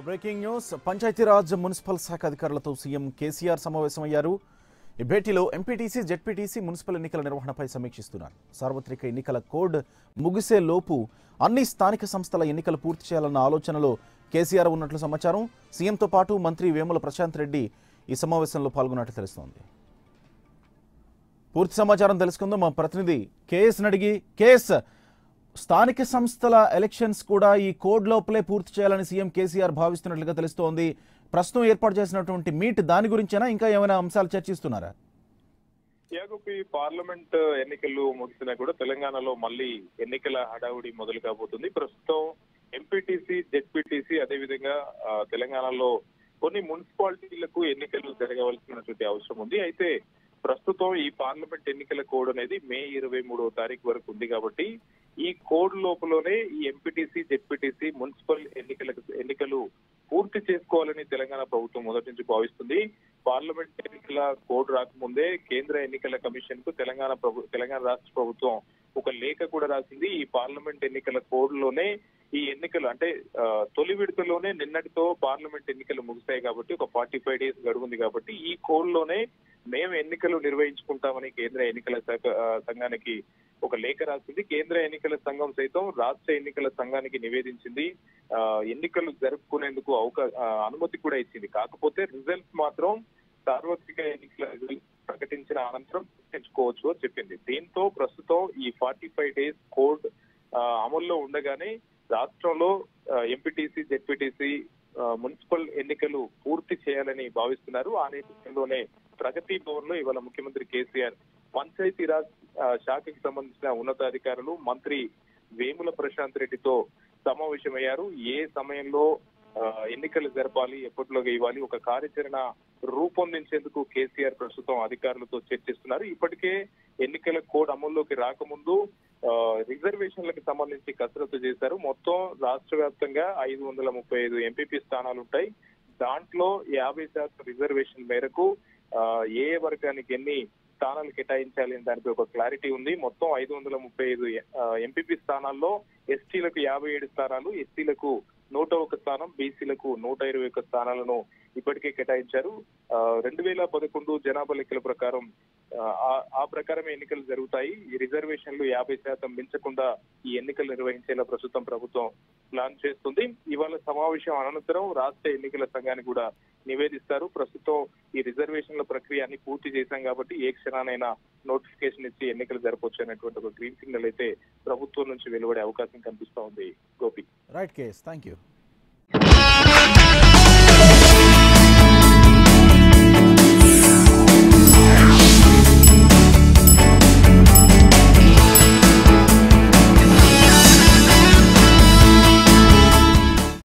Breaking news Panchayati Raj municipal శాఖ అధికారులతో CM KCR సమావేశమయ్యారు. ఈ భేటీలో ఎంపీటీసీ, జెడ్పీటీసీ మున్సిపల్ ఎన్నికల నిర్వహణపై సమీక్షిస్తున్నారు. సార్వత్రిక ఎన్నికల కోడ్ ముగిసే లోపు అన్ని స్థానిక సంస్థల ఎన్నికలు పూర్తి చేయాలన్న ఆలోచనలో కేసీఆర్ ఉన్నట్లు సమాచారం. సీఎంతో పాటు మంత్రి వేముల ప్రశాంత్ రెడ్డి ఈ సమావేశంలో పాల్గొన్నట్లు తెలుస్తోంది. పూర్తి సమాచారం తెలుసుకుందాం మా ప్రతినిధి కేఎస్ అడిగి. కేఎస్, స్థానిక సంస్థల ఎలక్షన్స్ కూడా ఈ కోడ్ లోపలే పూర్తి చేయాలని సీఎం కేసీఆర్ భావిస్తున్నట్లుగా తెలుస్తోంది. ప్రస్తుతం ఏర్పాటు చేసినటువంటి మీట్ దాని గురించేనా, ఇంకా ఏమైనా అంశాలు చర్చిస్తున్నారా? యాగోపి పార్లమెంట్ ఎన్నికలు ముగిసినా కూడా తెలంగాణలో మళ్ళీ ఎన్నికల హడావుడి మొదలు కాబోతుంది. ప్రస్తుతం ఎంపీటీసీ, జెడ్పీటీసీ అదేవిధంగా తెలంగాణలో కొన్ని మున్సిపాలిటీలకు ఎన్నికలు జరగవలసినటువంటి అవసరం ఉంది. అయితే ప్రస్తుతం ఈ పార్లమెంట్ ఎన్నికల కోడ్ అనేది మే 23వ తారీఖు వరకు ఉంది కాబట్టి ఈ కోడ్ లోపలనే ఈ ఎంపీటీసీ, జెడ్పీటీసీ మున్సిపల్ ఎన్నికలు పూర్తి చేసుకోవాలని తెలంగాణ ప్రభుత్వం మొదటి నుంచి భావిస్తుంది. పార్లమెంట్ ఎన్నికల కోడ్ రాకముందే కేంద్ర ఎన్నికల కమిషన్ కు తెలంగాణ రాష్ట్ర ప్రభుత్వం ఒక లేఖ కూడా రాసింది. ఈ పార్లమెంట్ ఎన్నికల కోడ్ లోనే ఈ ఎన్నికలు అంటే తొలి విడతలోనే నిన్నటితో పార్లమెంట్ ఎన్నికలు ముగిస్తాయి కాబట్టి ఒక 45 days గడువు ఉంది కాబట్టి ఈ కోడ్ లోనే మేము ఎన్నికలు నిర్వహించుకుంటామని కేంద్ర ఎన్నికల సంఘానికి ఒక లేఖ రాసింది. కేంద్ర ఎన్నికల సంఘం సైతం రాష్ట్ర ఎన్నికల సంఘానికి నివేదించింది. ఎన్నికలు జరుపుకునేందుకు అనుమతి కూడా ఇచ్చింది. కాకపోతే రిజల్ట్స్ మాత్రం సార్వత్రిక ఎన్నికల రిజల్ట్స్ ప్రకటించిన అనంతరం తెచ్చుకోవచ్చు అని చెప్పింది. దీంతో ప్రస్తుతం ఈ 45 days కోడ్ అమల్లో ఉండగానే రాష్ట్రంలో ఎంపీటీసీ, జెడ్పీటీసీ మున్సిపల్ ఎన్నికలు పూర్తి చేయాలని భావిస్తున్నారు. ఆ నేపథ్యంలోనే ప్రగతి భవన్ లో ఇవాళ ముఖ్యమంత్రి కేసీఆర్ పంచాయతీరాజ్ శాఖకి సంబంధించిన ఉన్నతాధికారులు మంత్రి వేముల ప్రశాంత్ రెడ్డితో సమావేశమయ్యారు. ఏ సమయంలో ఎన్నికలు జరపాలి, ఎప్పటిలోగా ఇవ్వాలి, ఒక కార్యాచరణ రూపొందించేందుకు కేసీఆర్ ప్రస్తుతం అధికారులతో చర్చిస్తున్నారు. ఇప్పటికే ఎన్నికల కోడ్ అమల్లోకి రాకముందు రిజర్వేషన్లకు సంబంధించి కసరత్తు చేశారు. మొత్తం రాష్ట్ర వ్యాప్తంగా 535 ఎంపీపీ స్థానాలు ఉంటాయి. దాంట్లో 50% రిజర్వేషన్ మేరకు ఏ వర్గానికి ఎన్ని స్థానాలు కేటాయించాలి అని దానిపై ఒక క్లారిటీ ఉంది. మొత్తం 535 ఎంపీపీ స్థానాల్లో ఎస్టీలకు 57 స్థానాలు, ఎస్సీలకు 101 స్థానం, బీసీలకు 121 స్థానాలను ఇప్పటికే కేటాయించారు. 2011 జనాభా లెక్కల ప్రకారం ఆ ప్రకారమే ఎన్నికలు జరుగుతాయి. ఈ రిజర్వేషన్లు 50% మించకుండా ఈ ఎన్నికలు నిర్వహించేలా ప్రస్తుతం ప్రభుత్వం ప్లాన్ చేస్తుంది. ఇవాళ సమావేశం అనంతరం రాష్ట్ర ఎన్నికల సంఘాన్ని కూడా నివేదిస్తారు. ప్రస్తుతం ఈ రిజర్వేషన్ల ప్రక్రియ అన్ని పూర్తి చేశాం కాబట్టి ఏ క్షణానైనా నోటిఫికేషన్ ఇచ్చి ఎన్నికలు జరపవచ్చు అనేటువంటి ఒక గ్రీన్ సిగ్నల్ అయితే ప్రభుత్వం నుంచి వెలువడే అవకాశం కనిపిస్తా ఉంది. Gopi. Right case, thank you.